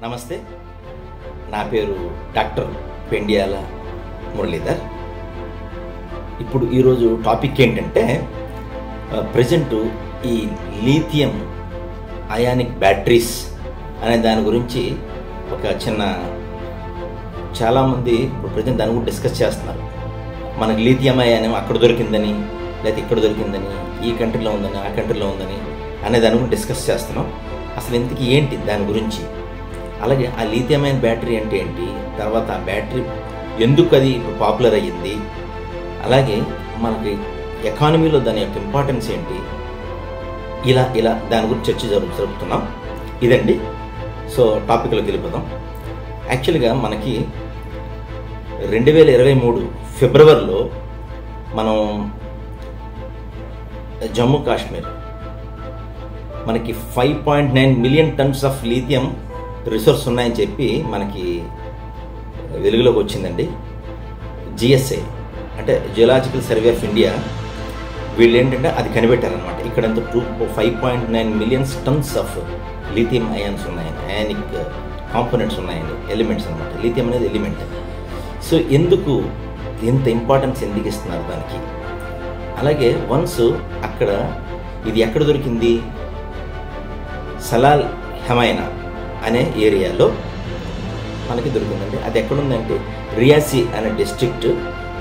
నమస్తే, నా పేరు డాక్టర్ పెండియాల మురళీధర్. ఇప్పుడు ఈరోజు టాపిక్ ఏంటంటే ప్రజెంటు ఈ లీథియం అయానిక్ బ్యాటరీస్ అనే దాని గురించి ఒక చాలామంది ఇప్పుడు ప్రజెంట్ దాని గురించి డిస్కస్ చేస్తున్నారు. మనకి లీథియం అయానం అక్కడ దొరికిందని, లేకపోతే ఇక్కడ దొరికిందని, ఈ కంట్రీలో ఉందని, ఆ కంట్రీలో ఉందని అనే దాని గురించి డిస్కస్ చేస్తున్నాం. అసలు ఇంతకీ ఏంటి దాని గురించి, అలాగే ఆ లీథియం అయాన్ బ్యాటరీ అంటే ఏంటి, తర్వాత ఆ బ్యాటరీ ఎందుకు అది ఇప్పుడు పాపులర్ అయ్యింది, అలాగే మనకి ఎకానమీలో దాని యొక్క ఇంపార్టెన్స్ ఏంటి, ఇలా దాని గురించి చర్చ జరుపుతున్నాం. ఇదండి. సో టాపిక్లోకి వెళ్ళిపోదాం. యాక్చువల్గా మనకి 2023 ఫిబ్రవరిలో మనం జమ్మూ కాశ్మీర్ మనకి 5.9 million tons of lithium resource ఉన్నాయని చెప్పి మనకి వెలుగులోకి వచ్చిందండి. జిఎస్ఐ అంటే జియోలాజికల్ సర్వే ఆఫ్ ఇండియా, వీళ్ళు ఏంటంటే అది కనిపెట్టారనమాట. ఇక్కడంతా 5.9 millions tons of lithium ions ఉన్నాయని, అయానిక్ కాంపోనెంట్స్ ఉన్నాయండి, ఎలిమెంట్స్ అనమాట. లీథియం అనేది ఎలిమెంట్. సో ఎందుకు ఇంత ఇంపార్టెన్స్ ఎందుకు ఇస్తున్నారు దానికి, అలాగే వన్స్ అక్కడ ఇది ఎక్కడ దొరికింది, సలాల్ హెమైనా అనే ఏరియాలో మనకి దొరికిందండి. అది ఎక్కడుందంటే రియాసీ అనే డిస్ట్రిక్ట్,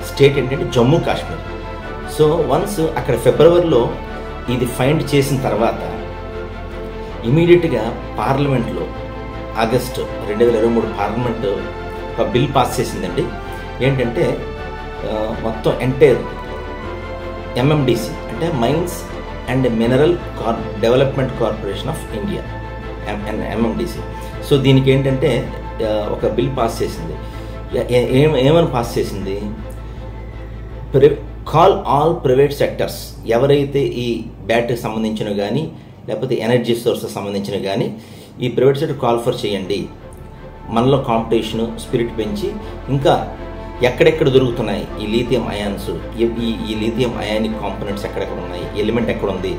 స్టేట్ ఏంటంటే జమ్మూ కాశ్మీర్. సో వన్స్ అక్కడ ఫిబ్రవరిలో ఇది ఫైండ్ చేసిన తర్వాత ఇమీడియట్గా పార్లమెంట్లో ఆగస్టు 2023 పార్లమెంట్ ఒక బిల్ పాస్ చేసిందండి. ఏంటంటే మొత్తం ఎంటైర్ ఎంఎండిసి అంటే mines and mineral development corporation of India, MMDC. So దీనికి ఏంటంటే ఒక బిల్ పాస్ చేసింది. ఏమని పాస్ చేసింది, కాల్ ఆల్ ప్రైవేట్ సెక్టర్స్, ఎవరైతే ఈ బ్యాటరీకి సంబంధించినవి కానీ లేకపోతే ఎనర్జీ సోర్సెస్ సంబంధించినవి కానీ ఈ ప్రైవేట్ సెక్టర్ కాల్ ఫర్ చేయండి. మనలో కాంపిటీషను స్పిరిట్ పెంచి ఇంకా ఎక్కడెక్కడ దొరుకుతున్నాయి ఈ లీథియం అయాన్స్, ఈ లీథియం అయానిక్ కాంపోనెంట్స్ ఎక్కడెక్కడ ఉన్నాయి, ఎలిమెంట్ ఎక్కడ ఉంది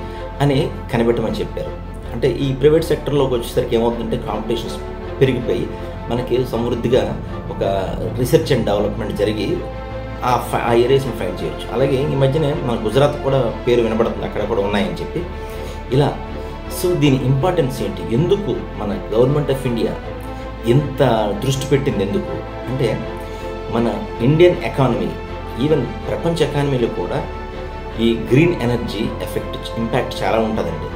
అని కనిపెట్టమని చెప్పారు. అంటే ఈ ప్రైవేట్ సెక్టర్లోకి వచ్చేసరికి ఏమవుతుందంటే కాంపిటీషన్స్ పెరిగిపోయి మనకి సమృద్ధిగా ఒక రీసెర్చ్ అండ్ డెవలప్మెంట్ జరిగి ఆ ఏరియాస్ని ఫైండ్ చేయొచ్చు. అలాగే ఈ మధ్యనే మన గుజరాత్ కూడా పేరు వినబడుతుంది, అక్కడ కూడా ఉన్నాయని చెప్పి ఇలా. సో దీని ఇంపార్టెన్స్ ఏంటి, ఎందుకు మన గవర్నమెంట్ ఆఫ్ ఇండియా ఎంత దృష్టి పెట్టింది, ఎందుకు అంటే మన ఇండియన్ ఎకానమీ, ఈవెన్ ప్రపంచ ఎకానమీలో కూడా ఈ గ్రీన్ ఎనర్జీ ఇంపాక్ట్ చాలా ఉంటుందండి.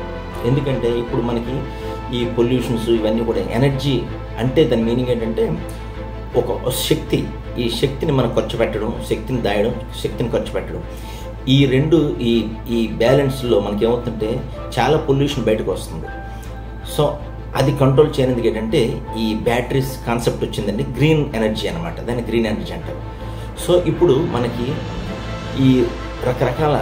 ఎందుకంటే ఇప్పుడు మనకి ఈ పొల్యూషన్స్ ఇవన్నీ కూడా ఎనర్జీ అంటే దాని మీనింగ్ ఏంటంటే ఒక శక్తి, ఈ శక్తిని మనం ఖర్చు పెట్టడం, శక్తిని దాయడం, శక్తిని ఖర్చు పెట్టడం, ఈ రెండు ఈ బ్యాలెన్స్లో మనకి ఏమవుతుందంటే చాలా పొల్యూషన్ బయటకు వస్తుంది. సో అది కంట్రోల్ చేయడానికి ఏంటంటే ఈ బ్యాటరీస్ కాన్సెప్ట్ వచ్చిందండి. గ్రీన్ ఎనర్జీ అనమాట, దాన్ని గ్రీన్ ఎనర్జీ అంటారు. సో ఇప్పుడు మనకి ఈ రకరకాల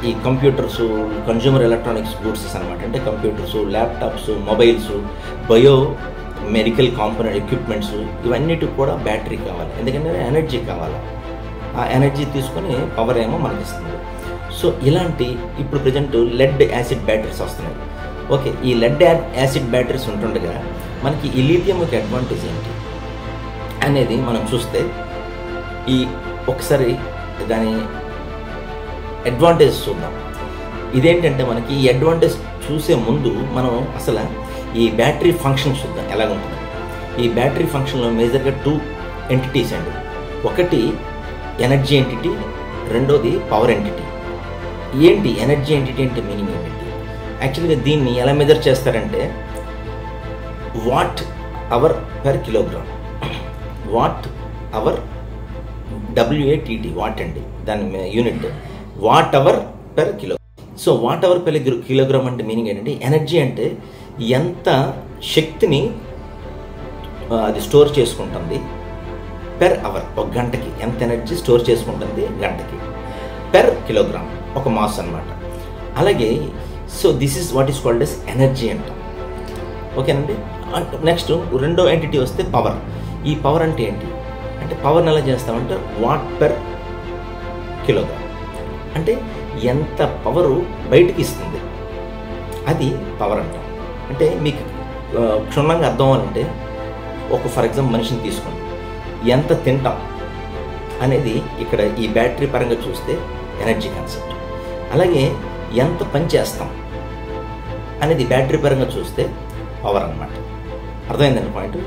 ఈ కంప్యూటర్స్, కన్జ్యూమర్ ఎలక్ట్రానిక్స్ గూడ్స్ అనమాట, అంటే computers, laptops, mobiles, bio medical component equipments, ఇవన్నిటికి కూడా బ్యాటరీ కావాలి. ఎందుకంటే ఎనర్జీ కావాలి. ఆ ఎనర్జీ తీసుకొని పవర్ ఏమో మనకి ఇస్తుంది. సో ఇలాంటి ఇప్పుడు ప్రజెంట్ లెడ్ యాసిడ్ బ్యాటరీస్ వస్తున్నాయి. ఓకే, ఈ లెడ్ యాసిడ్ బ్యాటరీస్ ఉంటుండగా మనకి ఈ లీథియం యొక్క అడ్వాంటేజ్ ఏంటి అనేది మనం చూస్తే, ఈ ఒకసారి దాని అడ్వాంటేజ్ చూద్దాం. ఇదేంటంటే మనకి ఈ అడ్వాంటేజ్ చూసే ముందు మనం అసలు ఈ బ్యాటరీ ఫంక్షన్ చూద్దాం ఎలా ఉంటుంది. ఈ బ్యాటరీ ఫంక్షన్లో మేజర్గా 2 ఎంటిటీస్ అండి. ఒకటి ఎనర్జీ ఎంటిటీ, రెండోది పవర్ ఎంటిటీ. ఏంటి ఎనర్జీ ఎంటిటీ అంటే మీనింగ్ ఏంటి, యాక్చువల్గా దీన్ని ఎలా మెజర్ చేస్తారంటే watt hour per kilogram, watt hour WATT, watt అండి దాని unit, watt hour per kilo. So watt hour per kilogram అంటే మీనింగ్ ఏంటంటే ఎనర్జీ అంటే ఎంత శక్తిని అది స్టోర్ చేసుకుంటుంది పెర్ అవర్, ఒక గంటకి ఎంత ఎనర్జీ స్టోర్ చేసుకుంటుంది గంటకి, పెర్ కిలోగ్రామ్ ఒక మాస్ అనమాట. అలాగే so this is what is called as energy అంటాం. ఓకేనండి. నెక్స్ట్ రెండో ఎంటిటీ వస్తే పవర్. ఈ పవర్ అంటే ఏంటి అంటే పవర్ని ఎలా చేస్తామంటే వాట్ పెర్ కిలోగ్రామ్, అంటే ఎంత పవరు బయటికి ఇస్తుంది అది పవర్ అంటాం. అంటే మీకు క్షుణ్ణంగా అర్థం అవ్వాలంటే ఒక ఫర్ ఎగ్జాంపుల్ మనిషిని తీసుకోండి, ఎంత తింటాం అనేది ఇక్కడ ఈ బ్యాటరీ పరంగా చూస్తే ఎనర్జీ కాన్సెప్ట్. అలాగే ఎంత పని చేస్తాం అనేది బ్యాటరీ పరంగా చూస్తే పవర్ అన్నమాట. అర్థమైందండి పాయింట్?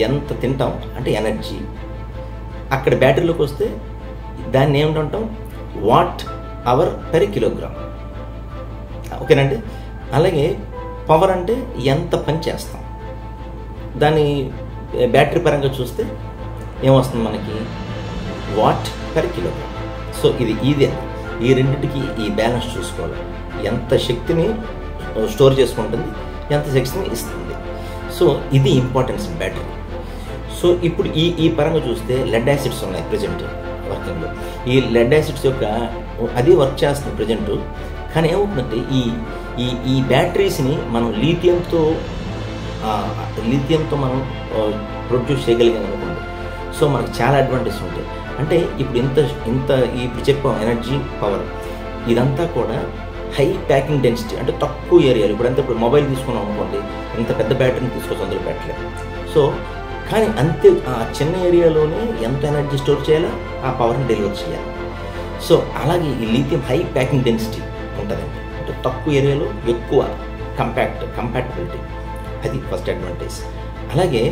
ఎంత తింటాం అంటే ఎనర్జీ. అక్కడ బ్యాటరీలోకి వస్తే దాన్ని ఏమిటంటాం, వాట్ అవర్ పెర్ కిలోగ్రామ్. ఓకేనండి. అలాగే పవర్ అంటే ఎంత పని చేస్తాం, దాని బ్యాటరీ పరంగా చూస్తే ఏమొస్తుంది మనకి, వాట్ పెర్ కిలోగ్రామ్. సో ఇదే ఈ రెండింటికి ఈ బ్యాలెన్స్ చూసుకోవాలి. ఎంత శక్తిని స్టోర్ చేసుకుంటుంది, ఎంత శక్తిని ఇస్తుంది. సో ఇది ఇంపార్టెన్స్ బ్యాటరీ. సో ఇప్పుడు ఈ పరంగా చూస్తే లెడ్ యాసిడ్స్ ఉన్నాయి ప్రజెంట్ వర్కింగ్లో. ఈ లెడ్ యాసిడ్స్ యొక్క అది వర్క్ చేస్తుంది ప్రజెంట్. కానీ ఏమవుతుందంటే ఈ బ్యాటరీస్ని మనం లీథియంతో మనం ప్రొడ్యూస్ చేయగలిగాం అనుకోండి. సో మనకు చాలా అడ్వాంటేజ్ ఉంటాయి. అంటే ఇప్పుడు ఇప్పుడు చెప్పాం ఎనర్జీ, పవర్, ఇదంతా కూడా హై ప్యాకింగ్ డెన్సిటీ, అంటే తక్కువ ఏరియాలు. ఇప్పుడు మొబైల్ తీసుకున్నాం అనుకోండి, ఇంత పెద్ద బ్యాటరీని తీసుకొచ్చి అందులో పెట్టలేదు. సో కానీ అంతే ఆ చిన్న ఏరియాలోనే ఎంత ఎనర్జీ స్టోర్ చేయాలో ఆ పవర్ని డెలివర్ చేయాలి. సో అలాగే ఈ లిథియం హై ప్యాకింగ్ డెన్సిటీ ఉంటుందండి, అంటే తక్కువ ఏరియాలో ఎక్కువ కంపాటబిలిటీ. అది ఫస్ట్ అడ్వాంటేజ్. అలాగే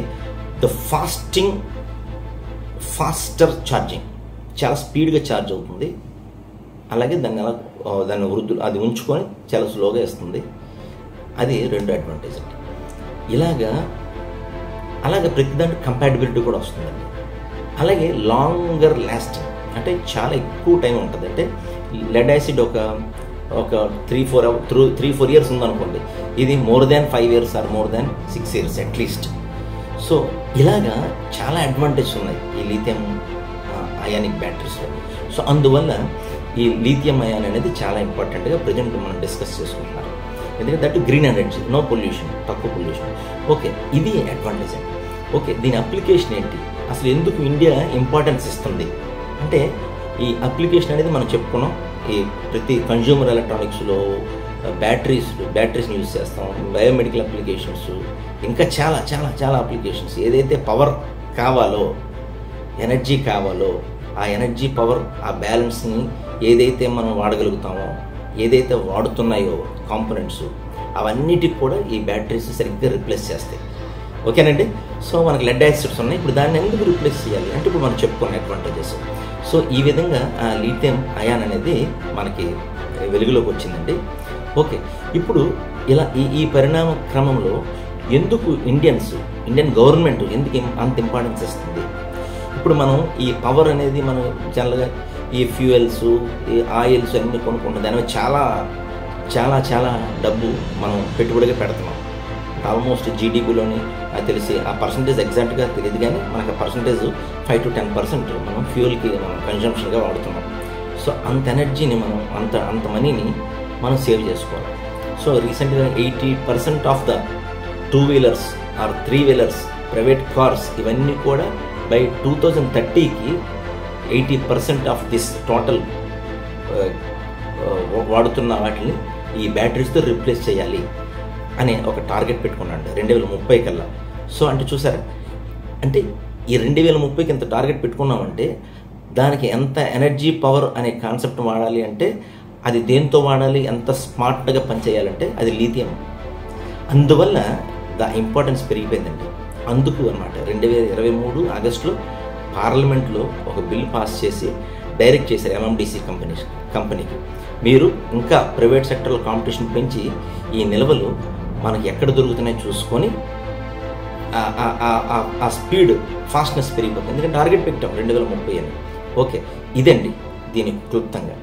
ఫాస్టర్ ఛార్జింగ్, చాలా స్పీడ్గా ఛార్జ్ అవుతుంది. అలాగే దాన్ని అది ఉంచుకొని చాలా స్లోగా ఇస్తుంది. అది రెండు అడ్వాంటేజ్ అండి. అలాగే ప్రతి దాంట్లో కంపాటబిలిటీ కూడా వస్తుందండి. అలాగే లాంగర్ లాస్టింగ్, అంటే చాలా ఎక్కువ టైం ఉంటుంది. అంటే లెడ్ యాసిడ్ ఒక 3-4 ఇయర్స్ ఉందనుకోండి, ఇది more than 5 years or more than 6 years at least. So ఇలాగా చాలా అడ్వాంటేజ్ ఉన్నాయి ఈ లిథియం అయానిక్ బ్యాటరీస్లో. సో అందువల్ల ఈ లిథియం అయాన్ అనేది చాలా ఇంపార్టెంట్గా ప్రజెంట్ మనం డిస్కస్ చేసుకుంటున్నాం. ఎందుకంటే that green energy, no pollution, తక్కువ పొల్యూషన్. ఓకే, ఇది అడ్వాంటేజ్ అండి. ఓకే, దీని అప్లికేషన్ ఏంటి, అసలు ఎందుకు ఇండియా ఇంపార్టెన్స్ ఇస్తుంది అంటే, ఈ అప్లికేషన్ అనేది మనం చెప్పుకున్నాం. ఈ ప్రతి కన్జ్యూమర్ ఎలక్ట్రానిక్స్లో బ్యాటరీస్ని యూజ్ చేస్తాం, బయోమెడికల్ అప్లికేషన్స్, ఇంకా చాలా చాలా చాలా అప్లికేషన్స్. ఏదైతే పవర్ కావాలో, ఎనర్జీ కావాలో, ఆ ఎనర్జీ పవర్ ఆ బ్యాలెన్స్ని ఏదైతే మనం వాడగలుగుతామో, ఏదైతే వాడుతున్నాయో కాంపోనెంట్స్, అవన్నిటికి కూడా ఈ బ్యాటరీస్ సరిగ్గా రిప్లేస్ చేస్తాయి. ఓకేనండి. సో మనకి లెడ్ యాసిడ్స్ ఉన్నాయి, ఇప్పుడు దాన్ని ఎందుకు రిప్లేస్ చేయాలి అంటే ఇప్పుడు మనం చెప్పుకున్న అడ్వాంటేజెస్. సో ఈ విధంగా ఆ లిథియం అయాన్ అనేది మనకి వెలుగులోకి వచ్చిందండి. ఓకే, ఇప్పుడు ఇలా ఈ పరిణామ క్రమంలో ఎందుకు ఇండియన్ గవర్నమెంట్ ఎందుకు అంత ఇంపార్టెన్స్ ఇస్తుంది? ఇప్పుడు మనం ఈ పవర్ అనేది మనం జనరల్గా ఈ ఫ్యూయల్స్, ఈ ఆయిల్స్ అన్నీ కొనుక్కుంటాం, దాని మీద చాలా చాలా చాలా డబ్బు మనం పెట్టుబడిగా పెడుతున్నాం. ఆల్మోస్ట్ జీడిపిలోని తెలిసి ఆ పర్సంటేజ్ ఎగ్జాక్ట్గా తెలియదు, కానీ మనకు ఆ పర్సంటేజ్ 5 to 10% మనం ఫ్యూయల్కి మనం కన్జంప్షన్గా వాడుతున్నాం. సో అంత ఎనర్జీని మనం అంత మనీని మనం సేవ్ చేసుకోవాలి. సో రీసెంట్గా 80% of the 2-wheelers or 3-wheelers private cars ఇవన్నీ కూడా బై 2030కి 80% ఆఫ్ దిస్ టోటల్ వాడుతున్న వాటిని ఈ బ్యాటరీస్తో రిప్లేస్ చేయాలి అనే ఒక టార్గెట్ పెట్టుకున్నాడు 2030 కల్లా. సో అంటే చూసారా, అంటే ఈ 2030కి ఎంత టార్గెట్ పెట్టుకున్నామంటే దానికి ఎంత ఎనర్జీ పవర్ అనే కాన్సెప్ట్ వాడాలి అంటే అది దేంతో వాడాలి, ఎంత స్మార్ట్గా పనిచేయాలంటే అది లిథియం. అందువల్ల ద ఇంపార్టెన్స్ పెరిగిపోయిందండి. అందుకు అన్నమాట 2023 ఆగస్టులో పార్లమెంట్లో ఒక బిల్ పాస్ చేసి డైరెక్ట్ చేశారు ఎంఎండిసి కంపెనీకి, మీరు ఇంకా ప్రైవేట్ సెక్టర్లో కాంపిటీషన్ పెంచి ఈ నిల్వలు మనకి ఎక్కడ దొరుకుతున్నాయో చూసుకొని ఆ స్పీడ్ ఫాస్ట్నెస్ పెరిగిపోతుంది. ఎందుకంటే టార్గెట్ పెట్టాం 2030 అని. ఓకే, ఇదండి దీని క్లుప్తంగా.